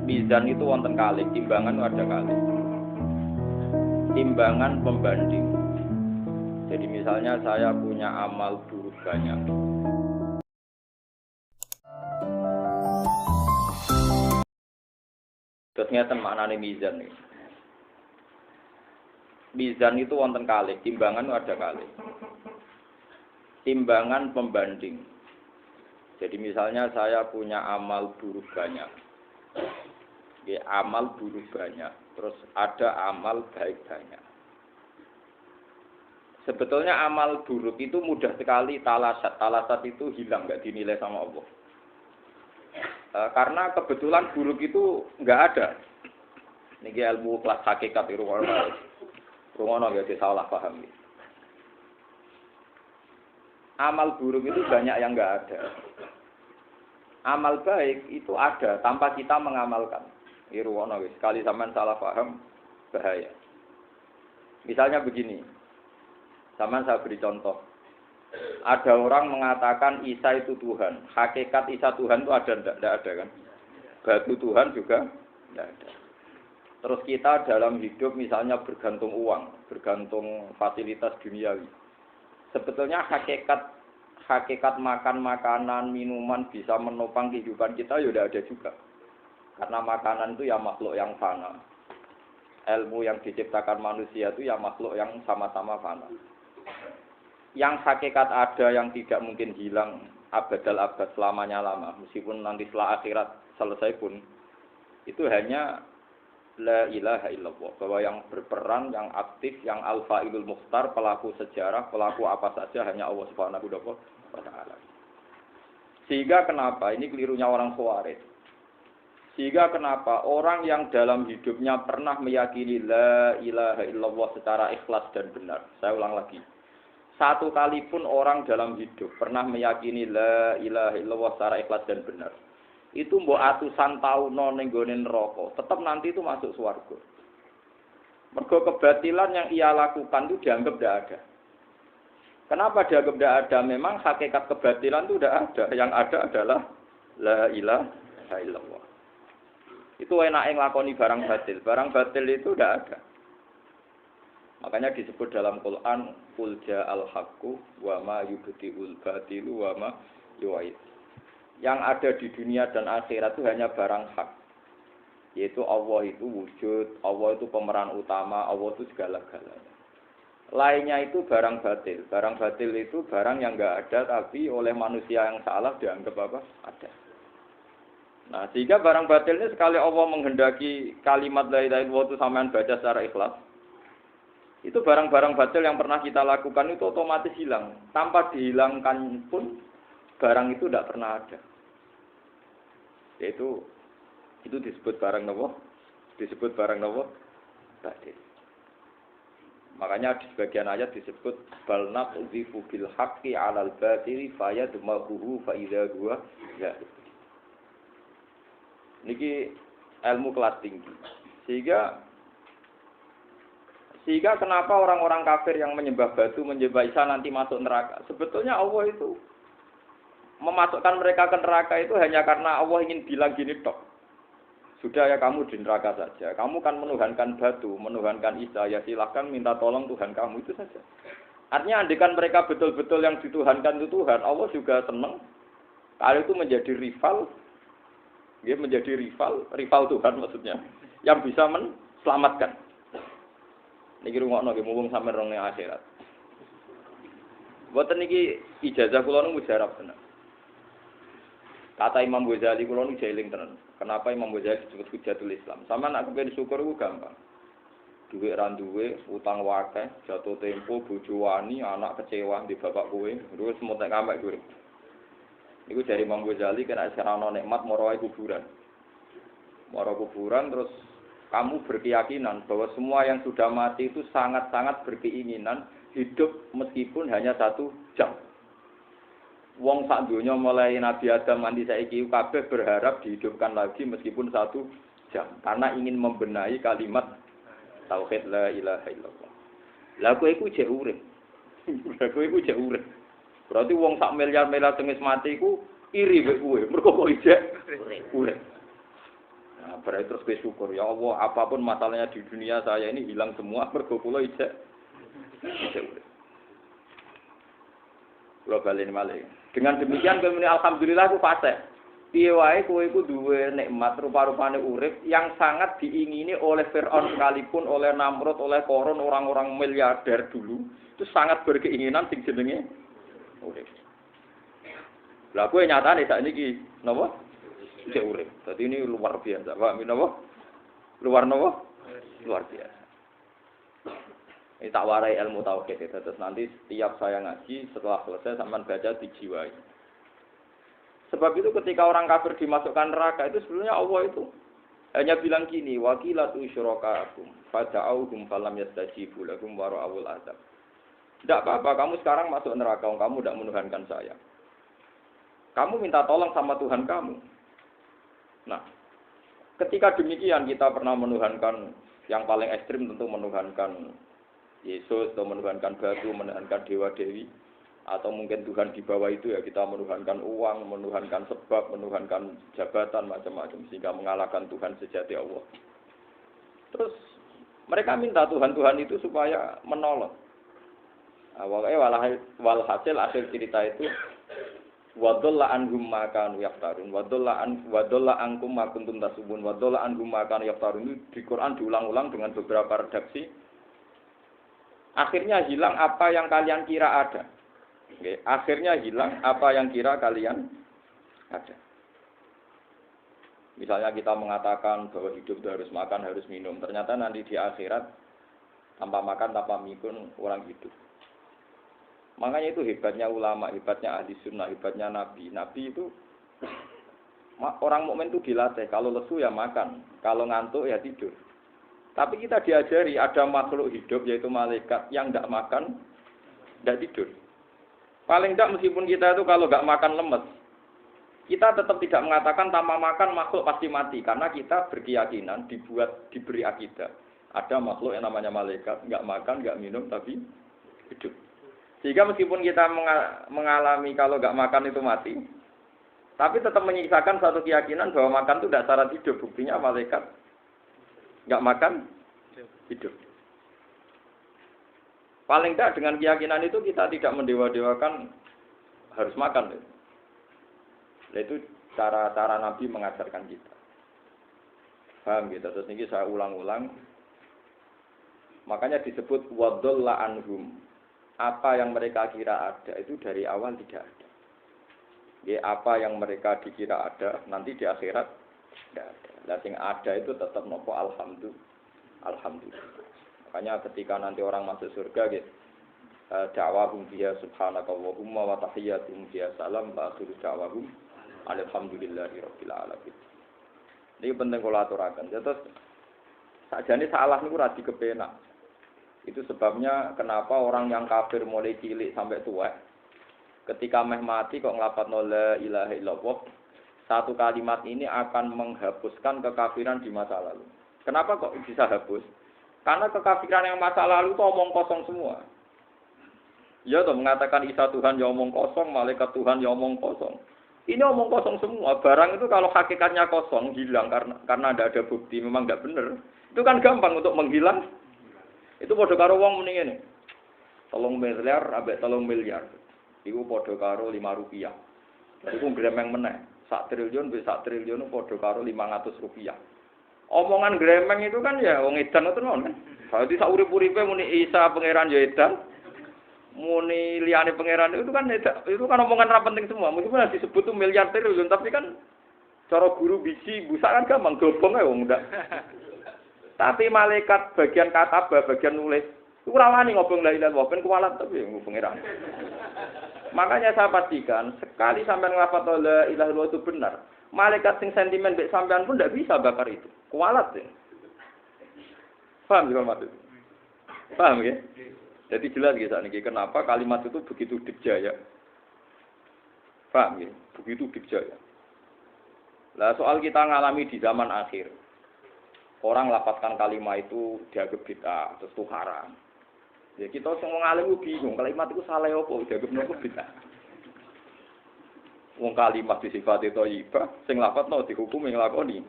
Mizan itu wonten kalih, timbangan ada kalih. Timbangan pembanding. Jadi misalnya saya punya amal buruk banyak. Terus ngeten maknane mizan nih. Mizan itu wonten kalih, timbangan ada kalih. Timbangan pembanding. Jadi misalnya saya punya amal buruk banyak. Ya, amal buruk banyak, terus ada amal baik banyak. Sebetulnya amal buruk itu mudah sekali talasat itu hilang, nggak dinilai sama Allah. Karena kebetulan buruk itu nggak ada. Niki ilmu kelas hakikat itu rungono ya salah paham. Amal buruk itu banyak yang nggak ada. Amal baik itu ada tanpa kita mengamalkan. Irwono wis sekali sampean salah paham bahaya. Misalnya begini. Sampean saya beri contoh. Ada orang mengatakan Isa itu Tuhan. Hakikat Isa Tuhan itu ada enggak ada kan? Batu Tuhan juga enggak ada. Terus kita dalam hidup misalnya bergantung uang, bergantung fasilitas duniawi. Sebetulnya hakikat makan makanan, minuman bisa menopang kehidupan kita ya udah ada juga. Karena makanan itu ya makhluk yang fana. Ilmu yang diciptakan manusia itu ya makhluk yang sama-sama fana. Yang hakikat ada yang tidak mungkin hilang abadal abad selamanya lama. Meskipun nanti setelah akhirat selesai pun. Itu hanya la ilaha illallah. Bahwa yang berperan, yang aktif, yang al-fa'ilul mukhtar, pelaku sejarah, pelaku apa saja hanya Allah Subhanahu wa ta'ala. Sehingga kenapa? Ini kelirunya orang Khawarij. Sehingga kenapa orang yang dalam hidupnya pernah meyakini la ilaha illallah secara ikhlas dan benar. Saya ulang lagi. Satu kali pun orang dalam hidup pernah meyakini la ilaha illallah secara ikhlas dan benar. Itu mbok atusan taun ning nggone neraka, tetap nanti itu masuk surga. Mergo kebatilan yang ia lakukan itu dianggap tidak ada. Kenapa dianggap tidak ada? Memang hakikat kebatilan itu tidak ada. Yang ada adalah la ilaha illallah. Itu enak nglakoni barang batil. Barang batil itu tidak ada. Makanya disebut dalam Quran qul ja'al haqqu wa ma yubti'ul batilu wa ma yu'id. Yang ada di dunia dan akhirat itu hanya barang hak. Yaitu Allah itu wujud, Allah itu pemeran utama, Allah itu segala-galanya. Lainnya itu barang batil. Barang batil itu barang yang enggak ada tapi oleh manusia yang salah dianggap apa? Ada. Nah, sehingga barang batil ini sekali Allah menghendaki kalimat la ilaha illallah itu sampean baca secara ikhlas. Itu barang-barang batil yang pernah kita lakukan itu otomatis hilang. Tanpa dihilangkan pun barang itu tidak pernah ada. Yaitu itu disebut barang nopo? Disebut barang nopo? Batil. Makanya di sebagian ayat disebut bal naqdhifu bil haqqi 'alal batili fayadmaghuhu fa idza huwa zahir. Niki ilmu kelas tinggi. Sehingga kenapa orang-orang kafir yang menyembah batu, menyembah Isa nanti masuk neraka? Sebetulnya Allah itu memasukkan mereka ke neraka itu hanya karena Allah ingin bilang gini tok. Sudah ya kamu di neraka saja. Kamu kan menuhankan batu, menuhankan Isa, ya silahkan minta tolong Tuhan kamu itu saja. Artinya andikan mereka betul-betul yang dituhankan itu Tuhan, Allah juga senang. Kalau itu menjadi rival. Dia menjadi rival Tuhan maksudnya, yang bisa menselamatkan. Niki rungokno nggih mumpung sampe rong ning akhirat. Mboten niki ijazah kula nu mujarab tenan. Kata Imam Ghazali kula nu jeling tenan. Kenapa Imam Ghazali disebut Hujatul Islam? Sama nak kepen syukur ku gampang. Duit ra duwe, utang wakeh, jatuh tempo, bojo wani, anak kecewa di bapak kowe, terus semotek kamek urip. Niku dari Imam Ghazali kena serana nikmat moro kuburan. Moro kuburan terus kamu berkeyakinan bahwa semua yang sudah mati itu sangat-sangat berkeinginan hidup meskipun hanya 1 jam. Wong sak donya mulai Nabi Adam mandi saiki kabeh berharap dihidupkan lagi meskipun 1 jam karena ingin membenahi kalimat tauhid la ilaha illallah. Lah kowe iku jek urip. Lah kowe iku jek urip. Berarti wong sak miliar-miliar sing wis mati iku iri mbek kowe, mergo kok ijek urip. Nah, berarti terus kowe syukur, ya Allah, apapun masalahnya di dunia saya ini hilang semua mergo kula ijek urip. Kula balen malih. Dengan demikian kowe muni alhamdulillah ku fase. Piye wae kowe iku duwe nikmat rupa-rupane urip yang sangat diingini oleh Firaun sekalipun, oleh Namrud, oleh Korun, orang-orang miliarder dulu. Itu sangat berkeinginan sing jenenge urip. Lah kowe nyatane sak niki napa? Cek urip. Dadi ini luar biasa, Pak. Napa? Luar biasa. Ini tak warai ilmu tauhid itu. Terus nanti setiap saya ngaji setelah selesai sampean baca dijiwai. Sebab itu ketika orang kafir dimasukkan neraka itu sebenarnya Allah itu hanya bilang gini, waqilatu syurakaakum fada'auhum falam yastajibu lahum wa ra'awul azab. Tidak apa-apa, kamu sekarang masuk neraka, kamu tidak menuhankan saya. Kamu minta tolong sama Tuhan kamu. Nah, ketika demikian kita pernah menuhankan yang paling ekstrim tentu menuhankan Yesus atau menuhankan batu, menuhankan dewa-dewi. Atau mungkin Tuhan di bawah itu ya kita menuhankan uang, menuhankan sebab, menuhankan jabatan, macam-macam. Sehingga mengalahkan Tuhan sejati Allah. Terus mereka minta Tuhan-Tuhan itu supaya menolong. Walhasil akhir cerita itu wadolla anhum ma kanu yaftarun wadolla ankum ma kuntum tasubun wadolla anhum ma kanu yaftarun. Itu di Quran diulang-ulang dengan beberapa redaksi. Akhirnya hilang apa yang kalian kira ada. Oke, akhirnya hilang apa yang kira kalian ada. Misalnya kita mengatakan bahwa hidup itu harus makan, harus minum. Ternyata nanti di akhirat tanpa makan, tanpa minum orang hidup. Makanya itu hebatnya ulama, hebatnya ahli sunnah, hebatnya nabi. Nabi itu orang mukmin itu dilatih. Kalau lesu ya makan, kalau ngantuk ya tidur. Tapi kita diajari ada makhluk hidup yaitu malaikat yang tidak makan, tidak tidur. Paling tidak meskipun kita itu kalau nggak makan lemes, kita tetap tidak mengatakan tanpa makan makhluk pasti mati. Karena kita berkeyakinan diberi akidah. Ada makhluk yang namanya malaikat, nggak makan, nggak minum, tapi hidup. Sehingga meskipun kita mengalami kalau nggak makan itu mati, tapi tetap menyisakan satu keyakinan bahwa makan itu tidak syarat hidup. Buktinya malaikat nggak makan, hidup. Paling tidak dengan keyakinan itu kita tidak mendewa-dewakan harus makan. Nah, itu cara Nabi mengajarkan kita. Paham gitu? Terus ini saya ulang-ulang. Makanya disebut wadolla anhum. Apa yang mereka kira ada itu dari awal tidak ada. Ya, apa yang mereka dikira ada nanti di akhirat tidak ada. Nah, yang ada itu tetap nopo alhamdulillah. Makanya ketika nanti orang masuk surga gitu, da'wahum fiha subhanakallahumma wa tahiyyatuhum fiha salam wa akhiru da'wahum alhamdulillahirabbil alamin. Ini penting kula aturaken. Terus sakjane salah niku ora dikepenak. Itu sebabnya kenapa orang yang kafir mulai cilik sampai tua ketika meh mati kok nglafadzno la ilaha illallah, satu kalimat ini akan menghapuskan kekafiran di masa lalu. Kenapa kok bisa hapus? Karena kekafiran yang masa lalu itu omong kosong semua. Ya toh mengatakan Isa Tuhan ya omong kosong, malaikat Tuhan ya omong kosong. Ini omong kosong semua. Barang itu kalau hakikatnya kosong, hilang karena tidak ada bukti, memang tidak benar. Itu kan gampang untuk menghilang. Itu padha karo wong muni ngene. 3 miliar ambek 3 miliar. Iku padha karo 5 rupiah. Iku gremeng meneh. 1 triliun mbek 1 triliun padha karo 500 rupiah. Omongan gremeng itu kan ya wong edan itu kan. Berarti sak urip-uripe muni Isa pangeran ya edan. Muni liyane pangeran itu kan omongan ra penting semua. Meskipun disebut tuh miliar triliun tapi kan cara guru biji busak kan gampang dobong ae wong ndak. Tapi malaikat bagian katabah, bagian nulis itu rawani ngobong la ilaha illallah ben kuwalat tapi ya pangeran. Makanya saya pastikan sekali sampean nglafadz la ilaha illallah itu benar. Malaikat sing sentimen mbek sampean pun tidak bisa bakar itu. Kualat ya. Paham ya maksud? Paham ya? Jadi jelas gitu niki kenapa kalimat itu begitu dikjaya. Paham ya? Begitu dikjaya. Lah soal kita ngalami di zaman akhir. Orang lapatkan kalimat itu dianggap bid'ah, terus tukaran. Ya kita semua ngalim bingung, kalimat itu salah apa dianggap nopo bid'ah. Wong kalimat disifati thayyibah, sing lafadzno dihukumi nglakoni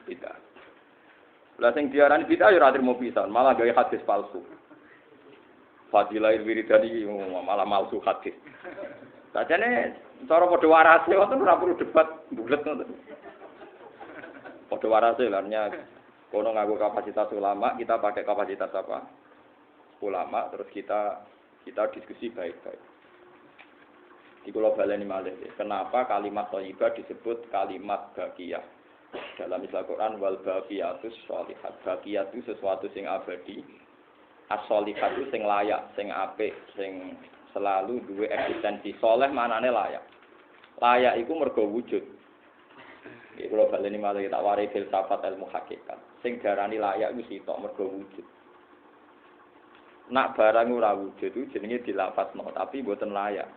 bid'ah. Lah sing diarani bid'ah ya ora trimo pisan, malah gawe hadis palsu. Fadilah wiridan iki malah palsu hadis. Sajane cara padha warase wonten ora perlu debat bulet ngoten. Padha warase larnya kono nganggo kapasitas ulama, kita pakai kapasitas apa? Ulama, terus kita diskusi baik-baik. Di Pulau Baleni malih. Kenapa kalimat thayyibah disebut kalimat baqiyah? Dalam istilah Quran wal baqiyatus sholihat. Baqiyah itu sesuatu sing abadi. As-sholihat itu sing layak, sing apik, sing selalu duwe eksistensi. Soleh maknane layak. Layak iku mergo wujud. Di Pulau Baleni malih tak wari filsafat ilmu hakikat. Sing darani layak iku sitok mergo wujud. Nak barang ora wujud itu jenenge dilafadzno tapi mboten layak.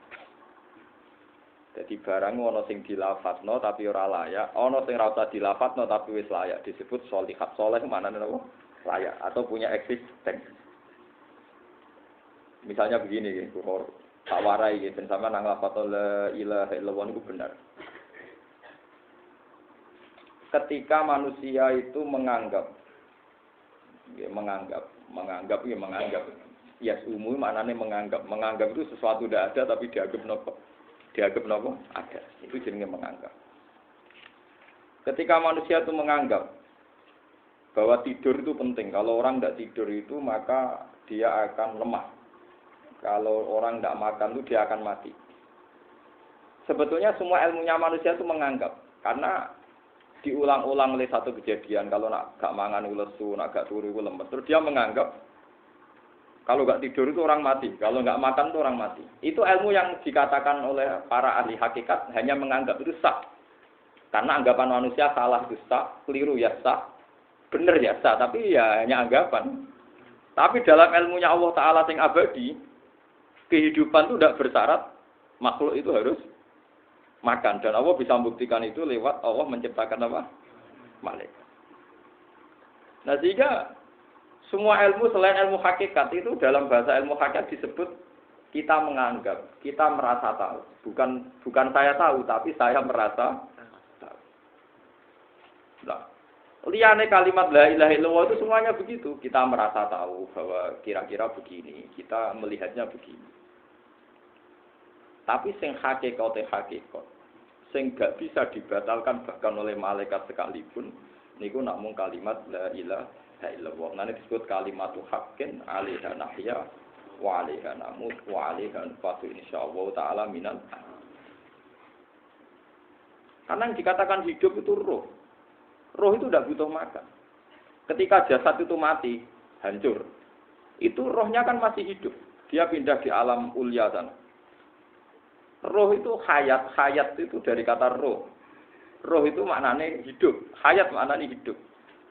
Jadi barang ana sing dilafadzno tapi ora layak, ana sing ora usah dilafadzno tapi wis layak disebut sholihat. Saleh maknane apa? Layak atau punya eksistensi. Misalnya begini nggih, kula tak warai nggih ben sampeyan nang lafadz la ilaha illallah niku benar. Ketika manusia itu menganggap ya umum maknane menganggap itu sesuatu tidak ada tapi dianggap nopo ada, itu jenenge menganggap. Ketika manusia itu menganggap bahwa tidur itu penting, kalau orang tidak tidur itu maka dia akan lemah, kalau orang tidak makan itu dia akan mati. Sebetulnya semua ilmunya manusia itu menganggap, karena diulang-ulang oleh satu kejadian, kalau nak gak mangan itu lesu, nak gak turu itu lemes, terus dia menganggap kalau nggak tidur itu orang mati, kalau nggak makan itu orang mati. Itu ilmu yang dikatakan oleh para ahli hakikat hanya menganggap itu sah. Karena anggapan manusia salah itu sah, keliru ya sah, benar ya sah, tapi ya hanya anggapan. Tapi dalam ilmunya Allah Ta'ala yang abadi, kehidupan itu tidak bersyarat makhluk itu harus makan. Dan Allah bisa membuktikan itu lewat Allah menciptakan apa? Malaikat. Nah sehingga semua ilmu selain ilmu hakikat itu dalam bahasa ilmu hakikat disebut kita menganggap, kita merasa tahu. Bukan saya tahu, tapi saya merasa tahu. Nah, liane kalimat la ilaha illallah itu semuanya begitu. Kita merasa tahu bahwa kira-kira begini, kita melihatnya begini. Tapi sing hakikat, sing gak bisa dibatalkan bahkan oleh malaikat sekalipun, niku namung kalimat la ilaha illallah. Nanti disebut kalimatu haqqin 'alaiha nahya wa 'alaiha namut wa 'alaiha nufatu insyaallah taala minan. Karena yang dikatakan hidup itu roh. Roh itu tidak butuh makan. Ketika jasad itu mati, hancur. Itu rohnya kan masih hidup. Dia pindah di alam ulya sana. Roh itu hayat. Hayat itu dari kata roh. Roh itu maknanya hidup. Hayat maknanya hidup.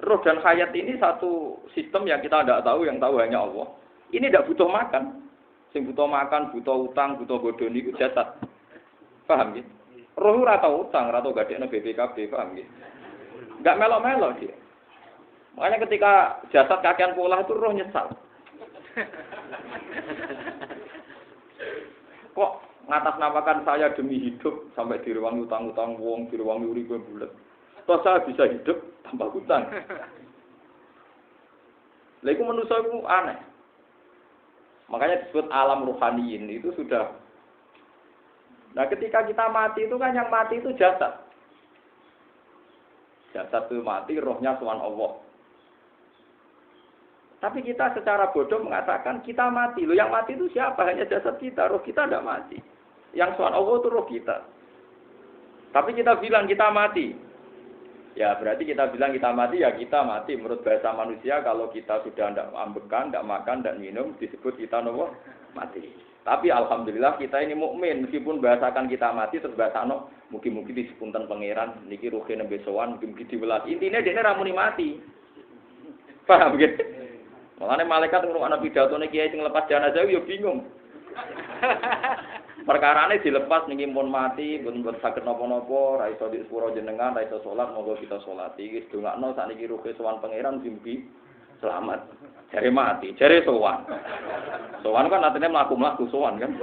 Roh dan hayat ini satu sistem yang kita tidak tahu, yang tahu hanya Allah. Ini tidak butuh makan. Sing butuh makan, butuh utang, butuh bodoni itu jasad. Paham gitu? Roh ora tau utang, ora tau gadekno BPKB, paham gitu? Enggak melo-melo dia. Makanya ketika jasad kakean pola itu roh nyesal. Kok ngatasnamakan saya demi hidup sampai direwangi utang-utang wong, direwangi uripe bulet. Terus saya bisa hidup tanpa hutang. Lah iku manusia itu aneh. Makanya disebut alam ruhaniyin itu sudah. Nah, ketika kita mati itu kan yang mati itu jasad. Jasad itu mati, rohnya sowan Allah. Tapi kita secara bodoh mengatakan kita mati. Loh, yang mati itu siapa? Hanya jasad kita, roh kita tidak mati. Yang sowan Allah itu roh kita. Tapi kita bilang kita mati. Ya berarti kita bilang kita mati, ya kita mati. Menurut bahasa manusia kalau kita sudah tidak ambekan, tidak makan, tidak minum, disebut kita nopo mati. Tapi alhamdulillah kita ini mukmin, meskipun bahasakan kita mati terus bahasano mungkin-mungkin disepunten pangeran niki ruhe nembe sowan, mungkin diwelas. Intine dekne ra muni mati. Paham gitu? Makanya malaikat ngrungokno pidatone kiai sing lepas jenazah yo bingung. Perkarane dilepas niki pun mati, pun saged napa-napa, ra iso disepuro jenengan, ra iso salat, monggo kita salati. Iki dongakno sakniki ruhe sowan pangeran mimpi selamat. Jare mati, jare sowan. Sowan kan artinya mlaku-mlaku sowan kan.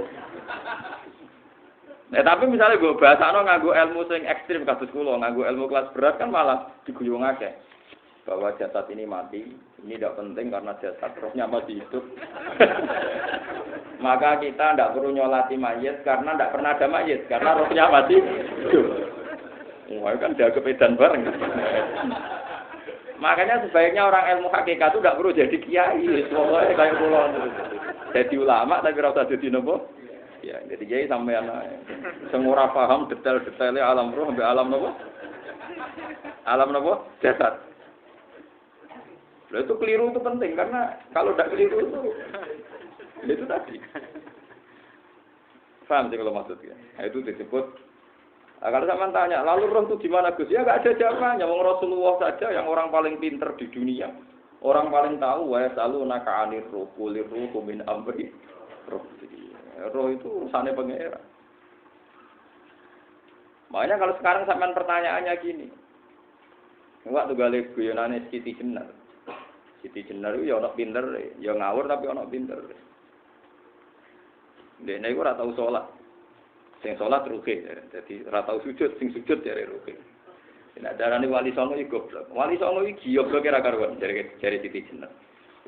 Tapi misalnya gue bahasano nganggo ilmu sing ekstrim kados kula, nganggo ilmu kelas berat kan malah diguyung akeh. Bahwa jasad ini mati, ini tidak penting karena jasad rohnya masih hidup. Maka kita tidak perlu nyolati mayit karena tidak pernah ada mayit, karena rohnya masih hidup. Wah, kan dia kepedan bareng. Makanya sebaiknya orang ilmu hakikat itu tidak perlu jadi kiai, semuanya kayak kula. Jadi ulama tapi rasa jadi nopo. Ya, jadi kiai sampean sing ora paham detail-detailnya alam roh sampai alam nopo? Alam nopo? Jasad. Itu keliru itu penting karena kalau tidak keliru itu tadi. Paham sih kalau maksudnya? Nah, itu disebut. Nah, kalau sama tanya, lalu roh itu gimana Gus? Ya nggak ada jawabannya. Wong Rasulullah saja yang orang paling pinter di dunia, orang paling tahu. Wa selalu nakaanir roh, kulir roh, min amri roh. Roh itu urusannya pangeran. Makanya kalau sekarang sampean pertanyaannya gini, waktu gale guyonane Siti Jenar. Siti Jenar itu ya ana pinter, ya ngawur tapi ana pinter. Dene iku ora tau salat. Sing salat rugi, dadi ora tau sujud, sing sujud jare rugi. Nek darane wali songo iki goblok. Wali songo iki giyobloke ra karuan jare Siti Jenar.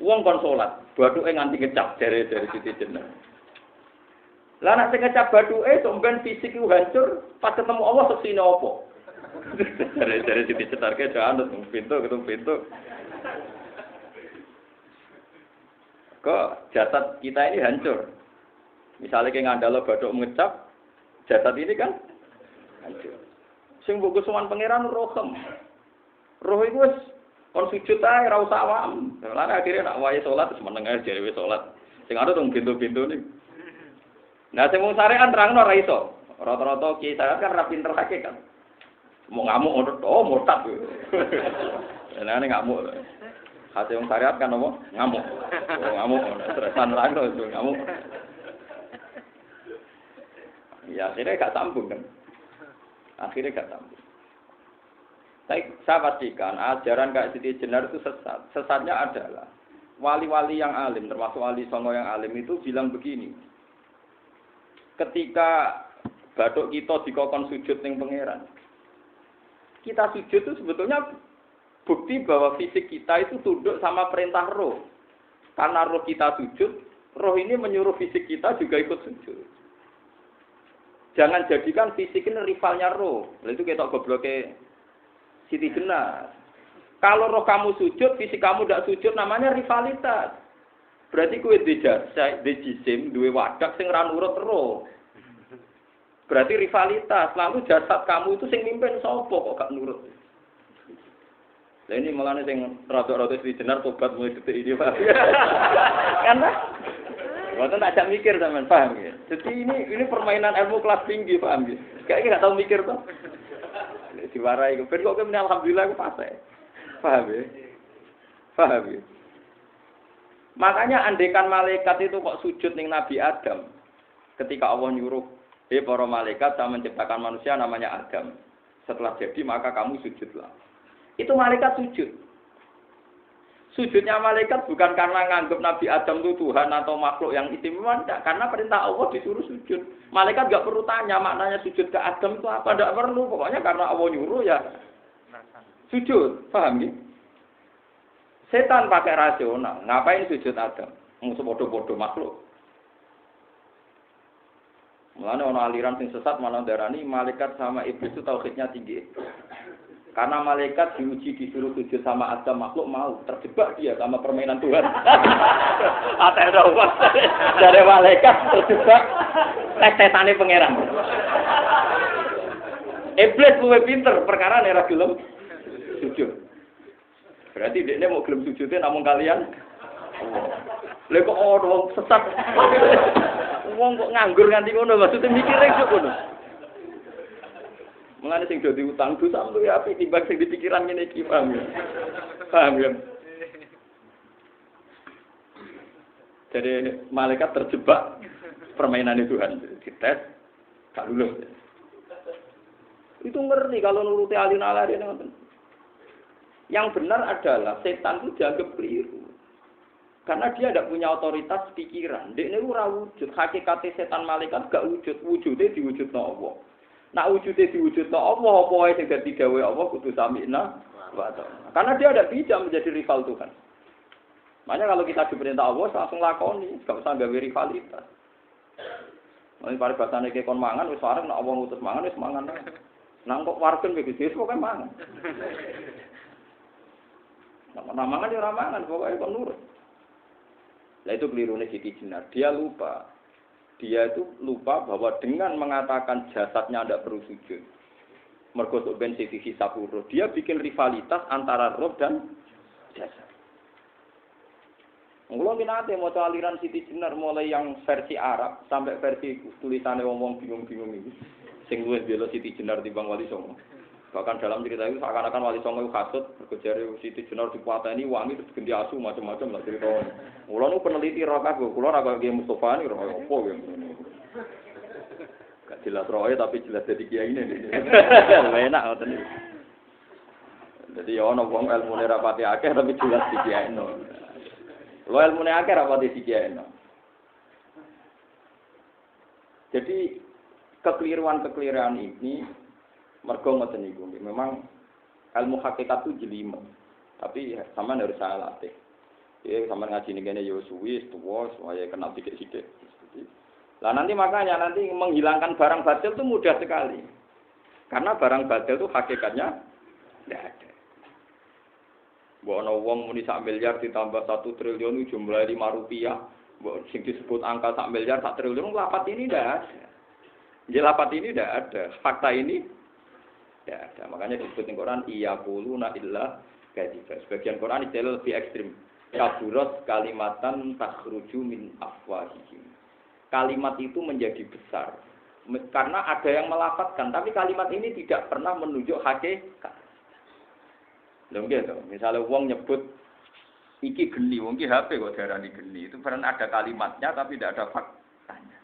Wong kon salat, bathuke nganti kecap jare Siti Jenar. Lah nek sing kecap bathuke sampean fisik iku hancur, pas ketemu Allah seksine apa? Jare Siti Jenar ke jangan ketemu pintu. Kok jasad kita ini hancur. Misalnya kayak ngandalo bathuk ngecap, jasad ini kan hancur. Sing mbok kesuwan pangeran rohem. Roh iku wis kon sujud ae ora usah awam. Lah akhire nak wae salat wis meneng ae jare wis salat. Sing ada tong pintu-pintu ni. Nah sing mung sarean terangno ora iso. Rata-rata kiai saya kan ra pinter hakikat. Mau ngamuk ngono to, murtad. Lah nek ngamuk. Hati wong syariat kan apa? Ngamuk. Ngamuk stresan lah itu ngamuk. Ya akhirnya gak sambung kan. Akhirnya gak sambung. Saya pastikan ajaran Kak Siti Jenar itu sesat. Sesatnya adalah wali-wali yang alim, termasuk wali songo yang alim itu bilang begini. Ketika bathuk kita dikokon sujud ning pangeran. Kita sujud itu sebetulnya bukti bahwa fisik kita itu tunduk sama perintah roh. Karena roh kita sujud, roh ini menyuruh fisik kita juga ikut sujud. Jangan jadikan fisik ini rivalnya roh. Itu kita gobloknya Siti Jenar. Kalau roh kamu sujud, fisik kamu tidak sujud, namanya rivalitas. Berarti kowe di jisim, duwe wadak sing ra nurut roh. Berarti rivalitas. Lalu jasad kamu itu sing mimpin sapa kok gak nurut. Lah ini malah sing rada-rada Siti Jenar tobat mulai detik ini, Pak. Karena Waktu tak ajak mikir sampean, paham ya? Jadi ini permainan ilmu kelas tinggi, paham ya? Kayaknya nggak tahu mikir tuh. Diwarai, ben kok kemudian alhamdulillah aku pasai. Paham ya? Paham ya? Makanya andekan malaikat itu kok sujud ning Nabi Adam. Ketika Allah nyuruh, para malaikat saya menciptakan manusia namanya Adam. Setelah jadi maka kamu sujudlah. Itu malaikat sujud. Sujudnya malaikat bukan karena nganggap Nabi Adam itu Tuhan atau makhluk yang istimewa, tidak. Karena perintah Allah disuruh sujud. Malaikat nggak perlu tanya maknanya sujud ke Adam itu apa, tidak perlu. Pokoknya karena Allah nyuruh ya sujud, paham ya? Setan pakai rasional, ngapain sujud Adam? Musuh bodoh-bodoh makhluk. Mulanya orang aliran sing sesat malah darani malaikat sama iblis itu tauhidnya tinggi. Karena malaikat diuji disuruh sujud sama Adam makhluk mau terjebak dia sama permainan Tuhan. Ada rawat dari malaikat terjebak tes-tesane pangeran. Iblis luwih pinter perkara nek gelem sujud. Berarti dekne mau gelem sujudnya namun kalian. Lha kok wong sesat. Wong kok nganggur nganti ngono maksudnya mikire kok ngono. Mengane sing do diutang dosa luwih apik timbang sing dipikiran ngene iki, paham ya? Paham ya? Jadi malaikat terjebak permainan Tuhan, dites gak lulus. Itu ngeri kalau nuruti alin-alin ngoten. Yang benar adalah setan itu dianggap keliru. Karena dia tidak punya otoritas pikiran. Dia ini ora wujud. Hakikatnya setan malaikat gak wujud. Wujudnya diwujudno Allah. Nak wujudnya diwujudno Allah, apa wae sing dadi gawe Allah kudu sami'na wa ata'na. Karena dia tidak bisa menjadi rival Tuhan. Makanya kalau kita diperintah Allah langsung lakoni, gak usah gawe rivalitas. Nanti paribasane ke kon mangan wis arep nek Allah ngutus mangan wis mangan. Nang kok warken iki wis pokoke mangan. Nek mangan ya ora mangan, pokoke kon nurut. Nah itu kelirunya Siti Jenar. Dia itu lupa bahwa dengan mengatakan jasadnya tidak perlu sujud. Mergo sok ben Siti hisab roh. Dia bikin rivalitas antara roh dan jasad. Mula minate maca aliran Siti Jenar mulai yang versi Arab sampai versi tulisannya wong bingung-bingung iki. Sing luwih bela Siti Jenar timbang Wali Songo. Bahkan dalam cerita itu seakan-akan Wali Songo itu kasut, berkejar Siti Jenar dikuatani wangi terus ganti asu macam-macam lah cerita. Mula nu peneliti roh kabeh, kula ora kaya Mustofa ni roh opo ya. Gak jelas roe tapi jelas dadi kiai ini. Enak ngoten iki. Dadi ya ana wong ilmune ra pati akeh tapi jelas di kiai no. Lo ilmune akeh ra pati di kiai no. Jadi kekeliruan ini mergo ngoten niku. Memang ilmu hakikat itu jelimet. Tapi sampean harus saya latih. Ya sampean ngaji ngene yo suwi, tuwa, supaya kenal sithik-sithik. Lah makanya menghilangkan barang batil itu mudah sekali. Karena barang batil itu hakikatnya tidak ada. Mbok ana wong muni sak miliar ditambah 1 triliun jumlah 5 rupiah, mbok sing disebut angka sak miliar sak triliun lapat ini tidak ada. Jadi lapat ini tidak ada. Fakta ini tidak ada. Makanya disebut di Quran iyaquluna illa kadziba. Sebagian Quran itu lebih ekstrim. Kaburat kalimatan takhruju min afwahihim. Kalimat itu menjadi besar. Karena ada yang melafatkan, tapi kalimat ini tidak pernah menunjuk hakikat. Lha nggih to, misale wong nyebut iki geni, wong iki HP kok diarani geni. Itu pernah ada kalimatnya tapi tidak ada faktanya.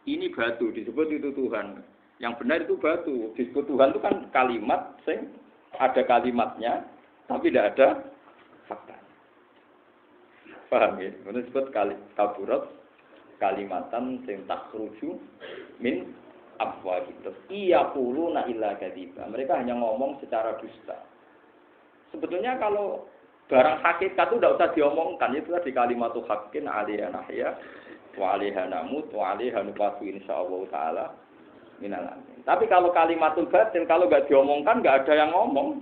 Ini batu disebut itu Tuhan. Yang benar itu batu. Disebut Tuhan itu kan kalimat sing ada kalimatnya tapi tidak ada faktanya. Paham ya? Ini disebut kaburat kalimatan sing takhruju min afwahihim. Iyaquluna illa kadziba. Mereka hanya ngomong secara dusta. Sebetulnya kalau barang hakikat itu tidak usah diomongkan, itu di kalimatul haqqin alaiha nahya wa alaiha namut wa alaiha nubatu insyaallah taala minal alamin. Tapi kalau kalimatul batil kalau enggak diomongkan enggak ada yang ngomong.